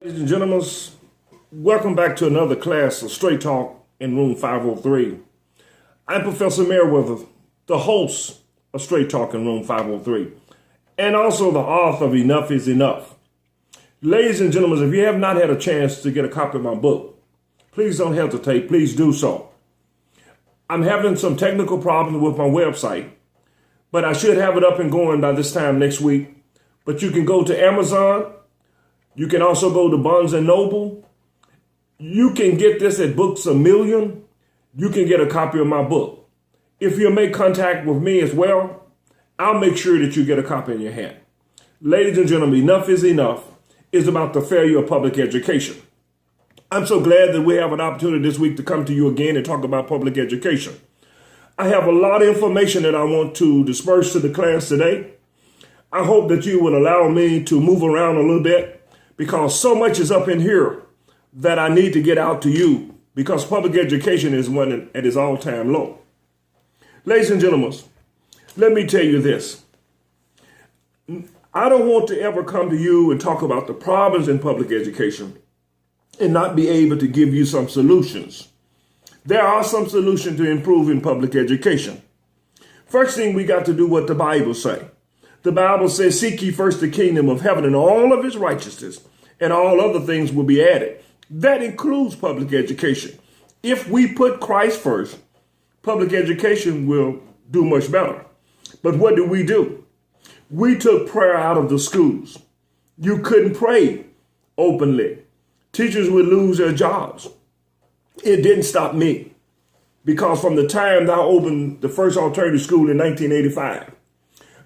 Ladies and gentlemen, welcome back to another class of Straight Talk in Room 503. I'm Professor Merriweather, the host of Straight Talk in Room 503, and also the author of Enough is Enough. Ladies and gentlemen, if you have not had a chance to get a copy of my book, please don't hesitate, please do so. I'm having some technical problems with my website, but I should have it up and going by this time next week. But you can go to Amazon. You can also go to Barnes & Noble. You can get this at Books A Million. You can get a copy of my book. If you make contact with me as well, I'll make sure that you get a copy in your hand. Ladies and gentlemen, Enough is Enough is about the failure of public education. I'm so glad that we have an opportunity this week to come to you again and talk about public education. I have a lot of information that I want to disperse to the class today. I hope that you will allow me to move around a little bit, because so much is up in here that I need to get out to you, because public education is one at its all-time low. Ladies and gentlemen, let me tell you this. I don't want to ever come to you and talk about the problems in public education and not be able to give you some solutions. There are some solutions to improving public education. First thing, we got to do what the Bible says. The Bible says, seek ye first the kingdom of heaven and all of his righteousness, and all other things will be added. That includes public education. If we put Christ first, public education will do much better. But what do? We took prayer out of the schools. You couldn't pray openly. Teachers would lose their jobs. It didn't stop me, because from the time that I opened the first alternative school in 1985,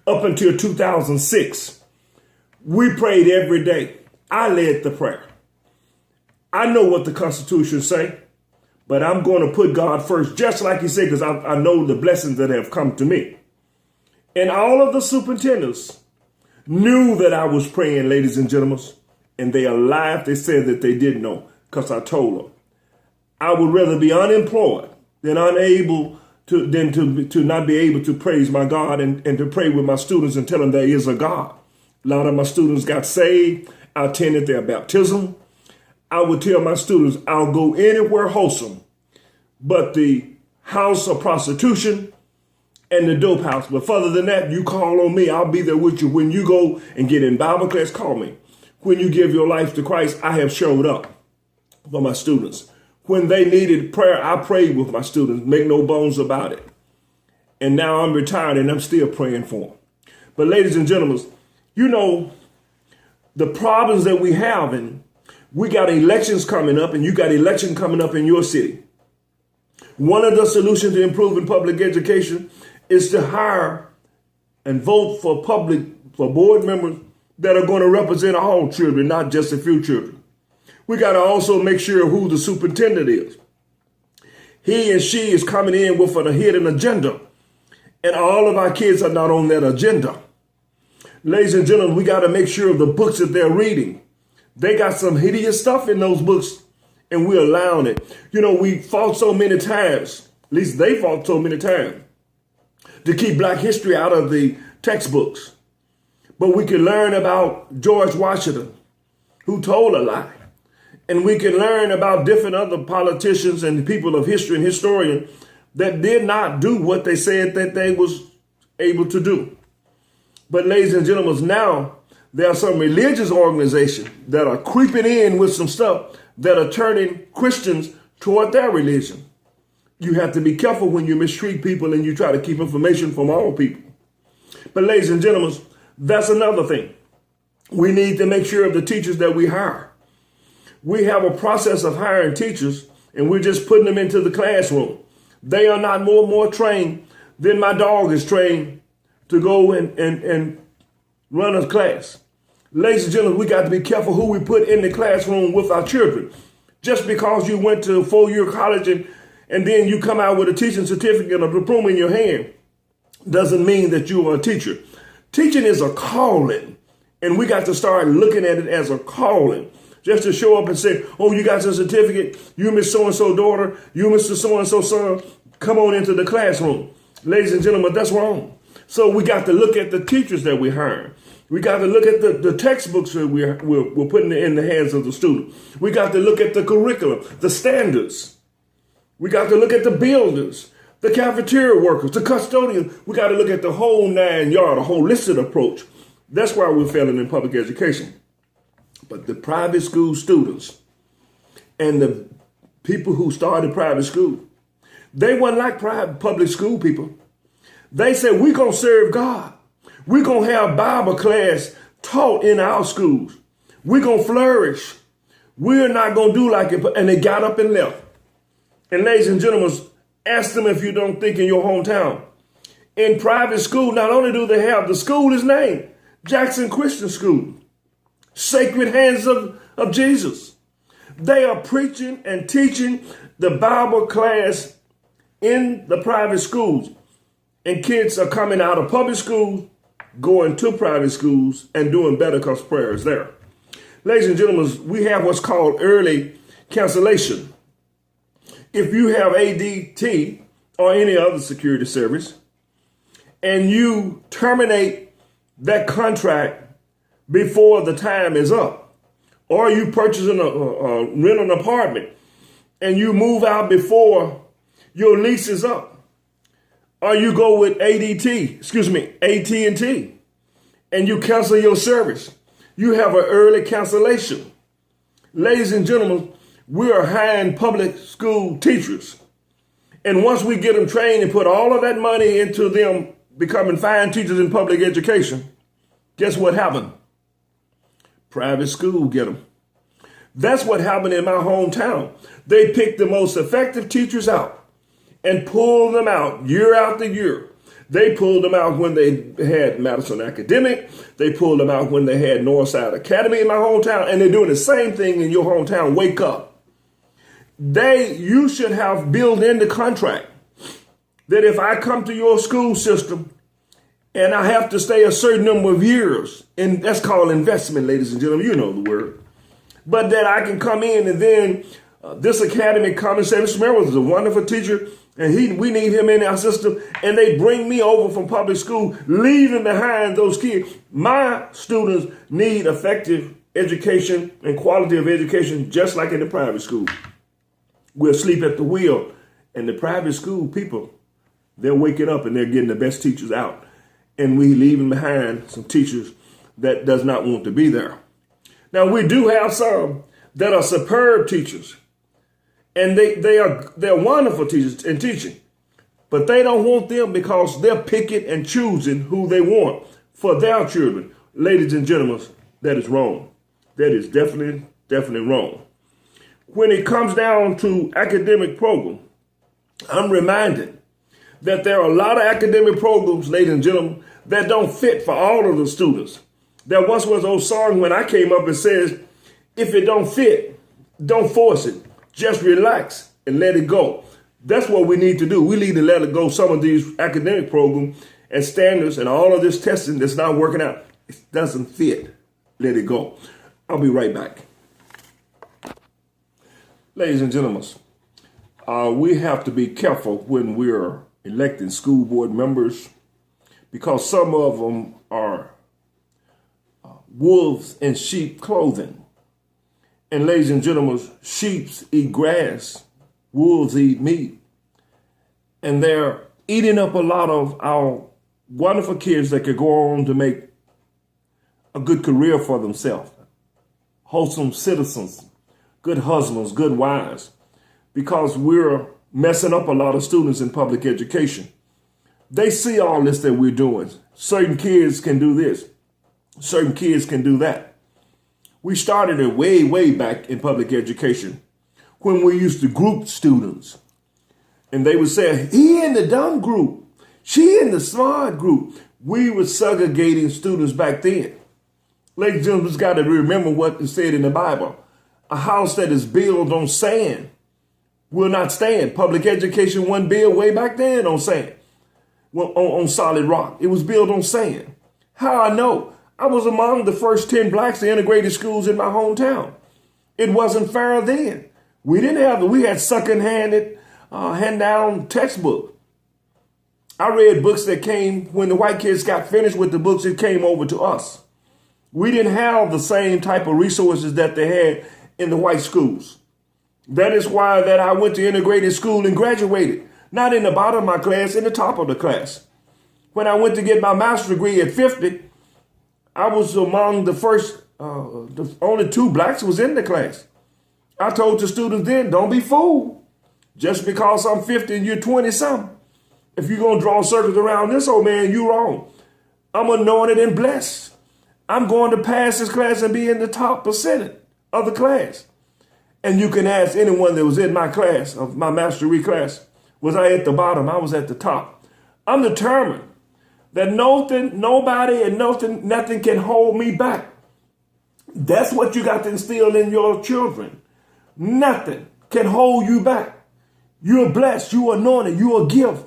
up until 2006, we prayed every day. I led the prayer. I know what the Constitution say, but I'm going to put God first, just like he said, because I know the blessings that have come to me. And all of the superintendents knew that I was praying, ladies and gentlemen, and they are alive. They said that they didn't know, because I told them. I would rather be unemployed than unable to not be able to praise my God and to pray with my students and tell them there is a God. A lot of my students got saved. I attended their baptism. I would tell my students, I'll go anywhere wholesome but the house of prostitution and the dope house. But further than that, you call on me. I'll be there with you. When you go and get in Bible class, call me. When you give your life to Christ, I have showed up for my students. When they needed prayer, I prayed with my students, make no bones about it. And now I'm retired and I'm still praying for them. But ladies and gentlemen, you know, the problems that we have, and we got elections coming up, and you got election coming up in your city. One of the solutions to improving public education is to hire and vote for board members that are going to represent all children, not just a few children. We got to also make sure who the superintendent is. He and she is coming in with a hidden agenda, and all of our kids are not on that agenda. Ladies and gentlemen, we got to make sure of the books that they're reading. They got some hideous stuff in those books, and we're allowing it. You know, we fought so many times, at least they fought so many times, to keep Black history out of the textbooks. But we can learn about George Washington, who told a lie. And we can learn about different other politicians and people of history and historians that did not do what they said that they was able to do. But ladies and gentlemen, now there are some religious organizations that are creeping in with some stuff that are turning Christians toward their religion. You have to be careful when you mistreat people and you try to keep information from all people. But ladies and gentlemen, that's another thing. We need to make sure of the teachers that we hire. We have a process of hiring teachers, and we're just putting them into the classroom. They are not more trained than my dog is trained to go and run a class. Ladies and gentlemen, we got to be careful who we put in the classroom with our children. Just because you went to a 4-year college and then you come out with a teaching certificate or diploma in your hand doesn't mean that you are a teacher. Teaching is a calling, and we got to start looking at it as a calling. Just to show up and say, oh, you got your certificate, you Miss So-and-so daughter, you Mr. So-and-so son, come on into the classroom. Ladies and gentlemen, that's wrong. So we got to look at the teachers that we hire. We got to look at the textbooks that we're putting in the hands of the student. We got to look at the curriculum, the standards. We got to look at the builders, the cafeteria workers, the custodians. We got to look at the whole 9 yard, a holistic approach. That's why we're failing in public education. But the private school students and the people who started private school, they weren't like public school people. They said, we're going to serve God. We're going to have Bible class taught in our schools. We're going to flourish. We're not going to do like it. And they got up and left. And ladies and gentlemen, ask them if you don't think in your hometown. In private school, not only do they have, the school is named Jackson Christian School, Sacred Hands of Jesus. They are preaching and teaching the Bible class in the private schools. And kids are coming out of public schools, going to private schools, and doing better because prayer is there. Ladies and gentlemen, we have what's called early cancellation. If you have ADT or any other security service, and you terminate that contract before the time is up, or you purchase rent an apartment and you move out before your lease is up, or you go with AT&T, and you cancel your service, you have an early cancellation. Ladies and gentlemen, we are hiring public school teachers. And once we get them trained and put all of that money into them becoming fine teachers in public education, guess what happened? Private school get them. That's what happened in my hometown. They picked the most effective teachers out and pulled them out year after year. They pulled them out when they had Madison Academic. They pulled them out when they had Northside Academy in my hometown. And they're doing the same thing in your hometown. Wake up. You should have built in the contract that if I come to your school system and I have to stay a certain number of years, and that's called investment, ladies and gentlemen, you know the word, but that I can come in and then this academy comes and say, Mr. Merrill is a wonderful teacher, and we need him in our system, and they bring me over from public school, leaving behind those kids. My students need effective education and quality of education just like in the private school. We're asleep at the wheel, and the private school people, they're waking up and they're getting the best teachers out, and we leaving behind some teachers that does not want to be there. Now, we do have some that are superb teachers, and they're wonderful teachers in teaching, but they don't want them because they're picking and choosing who they want for their children. Ladies and gentlemen, that is wrong. That is definitely wrong. When it comes down to academic program, I'm reminded that there are a lot of academic programs, ladies and gentlemen, that don't fit for all of the students. There once was an old song when I came up and says, if it don't fit, don't force it. Just relax and let it go. That's what we need to do. We need to let it go. Some of these academic programs and standards and all of this testing that's not working out, it doesn't fit. Let it go. I'll be right back. Ladies and gentlemen, we have to be careful when we're electing school board members because some of them are wolves in sheep clothing. And ladies and gentlemen, sheep eat grass, wolves eat meat. And they're eating up a lot of our wonderful kids that could go on to make a good career for themselves, wholesome citizens, good husbands, good wives, because we're messing up a lot of students in public education. They see all this that we're doing. Certain kids can do this. Certain kids can do that. We started it way back in public education when we used to group students. And they would say, he in the dumb group, she in the smart group. We were segregating students back then. Ladies and gentlemen, got to remember what is said in the Bible. A house that is built on sand will not stand. Public education wasn't built way back then on sand, on solid rock. It was built on sand. How I know? I was among the first 10 blacks to integrated schools in my hometown. It wasn't fair then. We had second-handed, hand-down textbook. I read books that came, when the white kids got finished with the books, it came over to us. We didn't have the same type of resources that they had in the white schools. That is why that I went to integrated school and graduated, not in the bottom of my class, in the top of the class. When I went to get my master's degree at 50, I was among the first, the only 2 blacks was in the class. I told the students then, don't be fooled. Just because I'm 50 and you're 20-something. If you're going to draw circles around this old man, you're wrong. I'm anointed and blessed. I'm going to pass this class and be in the top percentage of the class. And you can ask anyone that was in my class, of my master's degree class, was I at the bottom? I was at the top. I'm determined that nobody and nothing can hold me back. That's what you got to instill in your children. Nothing can hold you back. You're blessed. You're anointed. You're a gift.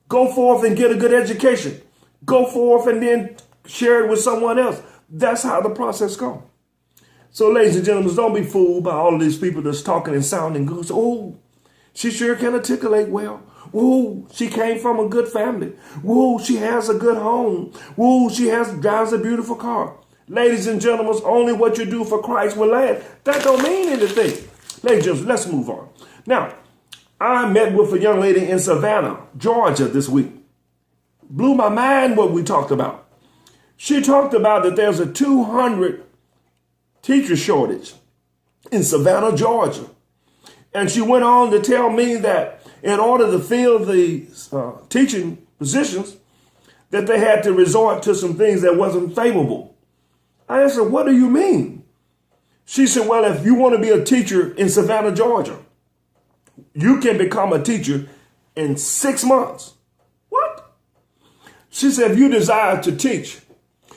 Go forth and get a good education. Go forth and then share it with someone else. That's how the process goes. So, ladies and gentlemen, don't be fooled by all of these people that's talking and sounding good. Oh, she sure can articulate well. Whoa, she came from a good family. Whoa, she has a good home. Whoa, drives a beautiful car. Ladies and gentlemen, only what you do for Christ will last. That don't mean anything. Ladies and gentlemen, let's move on. Now, I met with a young lady in Savannah, Georgia this week. Blew my mind what we talked about. She talked about that there's a 200 teacher shortage in Savannah, Georgia. And she went on to tell me that in order to fill the teaching positions, that they had to resort to some things that wasn't favorable. I asked her, what do you mean? She said, well, if you want to be a teacher in Savannah, Georgia, you can become a teacher in 6 months. What? She said, if you desire to teach,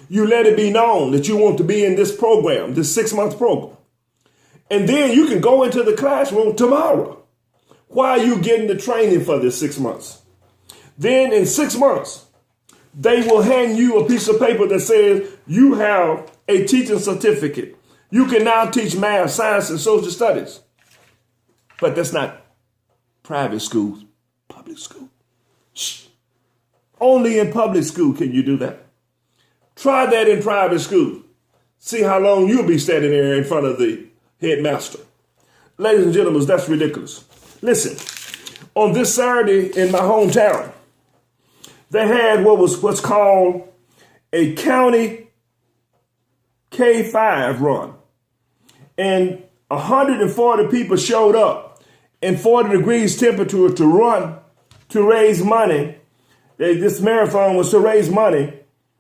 you let it be known that you want to be in this program, this 6-month program. And then you can go into the classroom tomorrow. Why are you getting the training for this 6 months? Then in 6 months, they will hand you a piece of paper that says you have a teaching certificate. You can now teach math, science, and social studies. But that's not private schools, public school. Shh. Only in public school can you do that. Try that in private school. See how long you'll be standing there in front of the headmaster. Ladies and gentlemen, that's ridiculous. Listen, on this Saturday in my hometown, they had what's called a county K5 run. And 140 people showed up in 40 degrees temperature to run, to raise money. This marathon was to raise money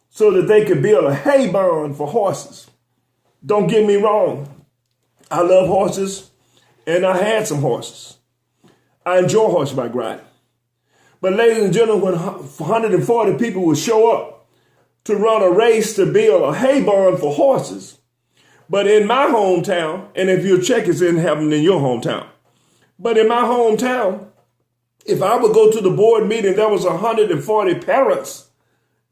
so that they could build a hay barn for horses. Don't get me wrong. I love horses, and I had some horses. I enjoy horseback riding. But ladies and gentlemen, when 140 people would show up to run a race to build a hay barn for horses, but in my hometown, and if you check, it's happening in your hometown, but in my hometown, if I would go to the board meeting, there was 140 parents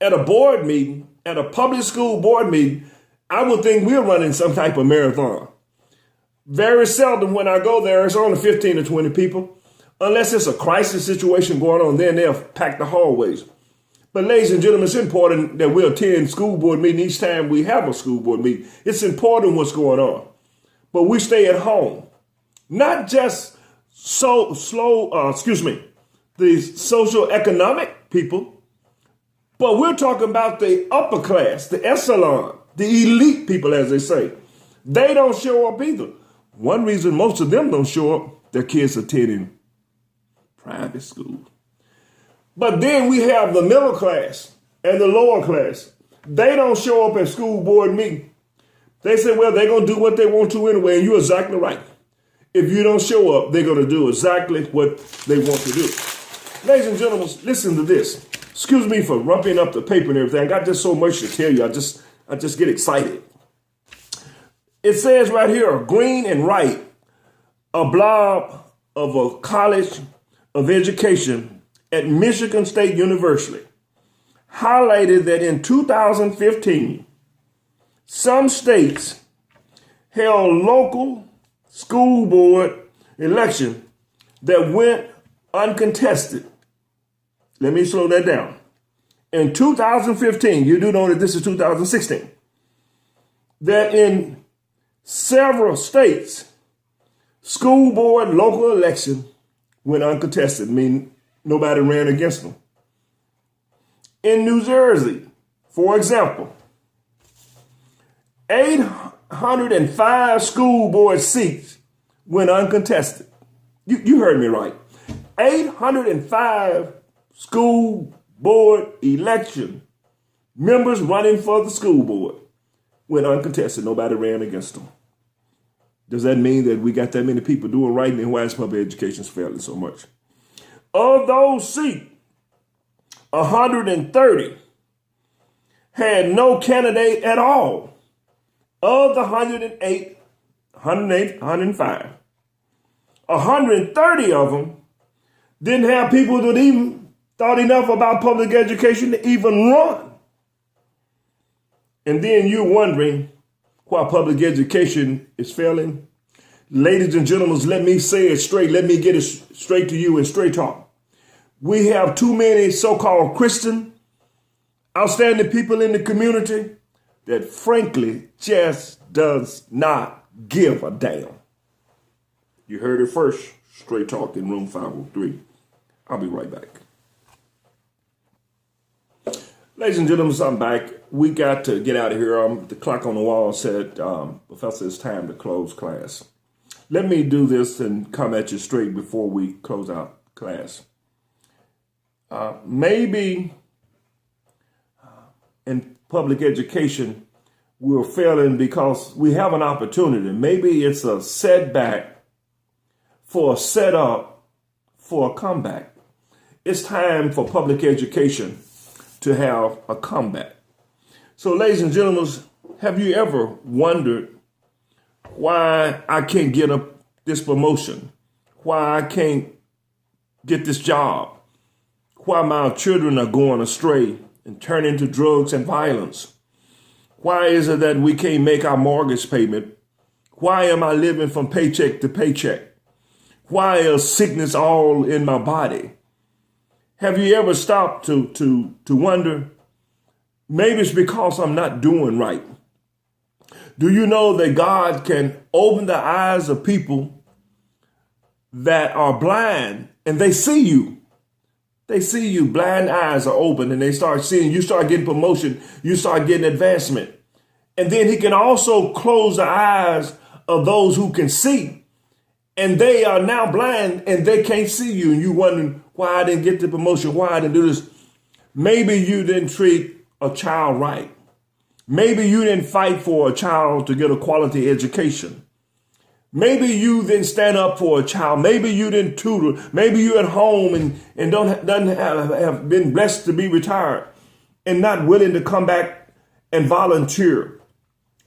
at a board meeting, at a public school board meeting, I would think we're running some type of marathon. Very seldom when I go there, it's only 15 or 20 people. Unless it's a crisis situation going on, then they'll pack the hallways. But ladies and gentlemen, it's important that we attend school board meeting each time we have a school board meeting. It's important what's going on. But we stay at home. Not just the social economic people, but we're talking about the upper class, the echelon, the elite people, as they say. They don't show up either. One reason most of them don't show up, their kids attending private school. But then we have the middle class and the lower class. They don't show up at school board meeting. They say, well, they're going to do what they want to anyway, and you're exactly right. If you don't show up, they're going to do exactly what they want to do. Ladies and gentlemen, listen to this. Excuse me for rumping up the paper and everything. I got just so much to tell you. I just get excited. It says right here, Green and Wright, a blog of a college of education at Michigan State University, highlighted that in 2015, some states held local school board election that went uncontested. Let me slow that down. In 2015, you do know that this is 2016. that in several states, school board local election went uncontested, meaning nobody ran against them. In New Jersey, for example, 805 school board seats went uncontested. You heard me right. 805 school board election members running for the school board went uncontested. Nobody ran against them. Does that mean that we got that many people doing right, and why is public education failing so much? Of those seats, 130 had no candidate at all. Of the 105, 130 of them didn't have people that even thought enough about public education to even run. And then you're wondering why public education is failing. Ladies and gentlemen, let me say it straight. Let me get it straight to you in straight talk. We have too many so-called Christian, outstanding people in the community that frankly just does not give a damn. You heard it first. Straight talk in room 503. I'll be right back. Ladies and gentlemen, I'm back. We got to get out of here. The clock on the wall said, Professor, it's time to close class. Let me do this and come at you straight before we close out class. Maybe in public education, we're failing because we have an opportunity. Maybe it's a setback for a setup for a comeback. It's time for public education to have a comeback. So, ladies and gentlemen, have you ever wondered why I can't get this promotion? Why I can't get this job? Why my children are going astray and turn into drugs and violence? Why is it that we can't make our mortgage payment? Why am I living from paycheck to paycheck? Why is sickness all in my body? Have you ever stopped to wonder? Maybe it's because I'm not doing right. Do you know that God can open the eyes of people that are blind and they see you? They see you, blind eyes are open, and they start seeing, you start getting promotion, you start getting advancement. And then he can also close the eyes of those who can see, and they are now blind and they can't see you. And you wondering why I didn't get the promotion, why I didn't do this. Maybe you didn't treat a child right. Maybe you didn't fight for a child to get a quality education. Maybe you didn't stand up for a child. Maybe you didn't tutor. Maybe you're at home and doesn't have been blessed to be retired and not willing to come back and volunteer.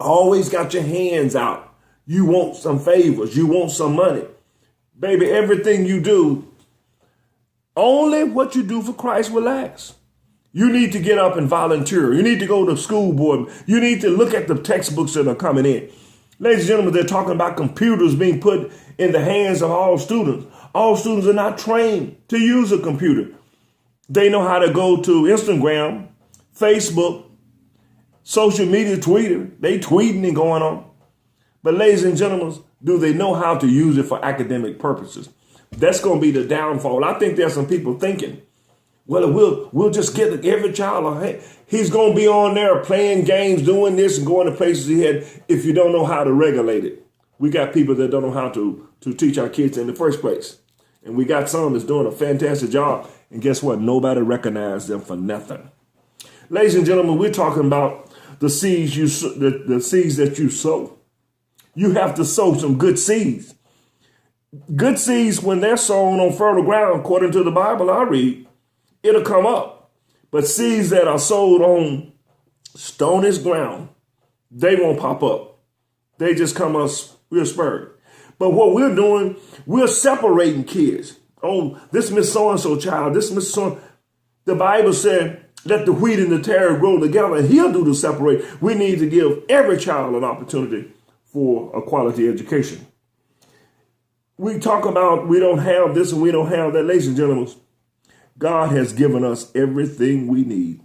Always got your hands out. You want some favors. You want some money. Baby, everything you do, only what you do for Christ will last. You need to get up and volunteer. You need to go to school board. You need to look at the textbooks that are coming in. Ladies and gentlemen, they're talking about computers being put in the hands of all students. All students are not trained to use a computer. They know how to go to Instagram, Facebook, social media, Twitter. They tweeting and going on. But ladies and gentlemen, do they know how to use it for academic purposes? That's going to be the downfall. I think there's some people thinking, well, we'll just get every child. He's going to be on there playing games, doing this and going to places he had if you don't know how to regulate it. We got people that don't know how to teach our kids in the first place. And we got some that's doing a fantastic job. And guess what? Nobody recognized them for nothing. Ladies and gentlemen, we're talking about the seeds the seeds that you sow. You have to sow some good seeds. Good seeds, when they're sown on fertile ground, according to the Bible I read, it'll come up. But seeds that are sowed on stonish ground, they won't pop up. They just come us real spurred. But what we're doing, we're separating kids. Oh, this Miss So-and-so child, this Miss So. The Bible said, let the wheat and the tare grow together, and he'll do the separate. We need to give every child an opportunity for a quality education. We talk about we don't have this and we don't have that. Ladies and gentlemen, God has given us everything we need.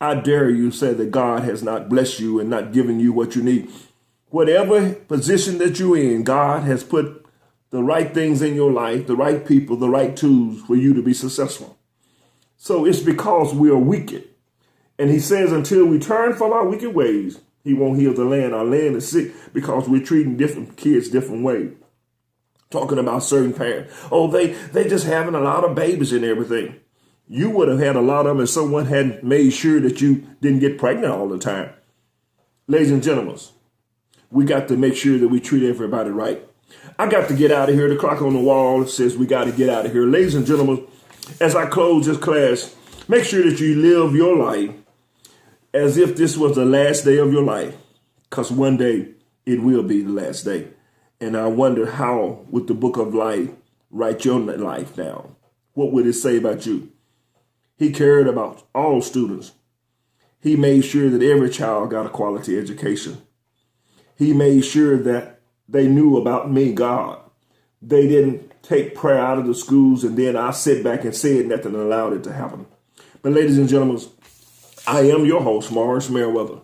I dare you say that God has not blessed you and not given you what you need. Whatever position that you're in, God has put the right things in your life, the right people, the right tools for you to be successful. So it's because we are wicked. And he says until we turn from our wicked ways, he won't heal the land. Our land is sick because we're treating different kids different ways. Talking about certain parents. Oh, they just having a lot of babies and everything. You would have had a lot of them if someone had made sure that you didn't get pregnant all the time. Ladies and gentlemen, we got to make sure that we treat everybody right. I got to get out of here. The clock on the wall says we got to get out of here. Ladies and gentlemen, as I close this class, make sure that you live your life as if this was the last day of your life, because one day it will be the last day. And I wonder how would the book of life write your life down? What would it say about you? He cared about all students. He made sure that every child got a quality education. He made sure that they knew about me, God. They didn't take prayer out of the schools and then I sit back and said nothing and allowed it to happen. But ladies and gentlemen, I am your host, Morris Merriweather,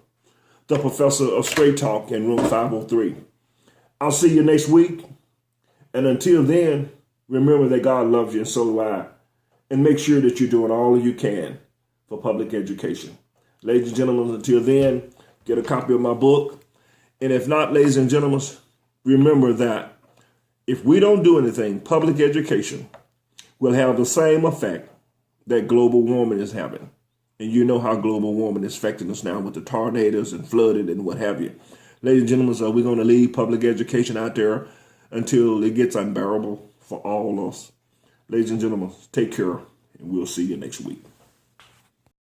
the professor of Straight Talk in room 503. I'll see you next week. And until then, remember that God loves you and so do I. And make sure that you're doing all you can for public education. Ladies and gentlemen, until then, get a copy of my book. And if not, ladies and gentlemen, remember that if we don't do anything, public education will have the same effect that global warming is having. And you know how global warming is affecting us now with the tornadoes and flooding and what have you. Ladies and gentlemen, so we're going to leave public education out there until it gets unbearable for all of us. Ladies and gentlemen, take care, and we'll see you next week.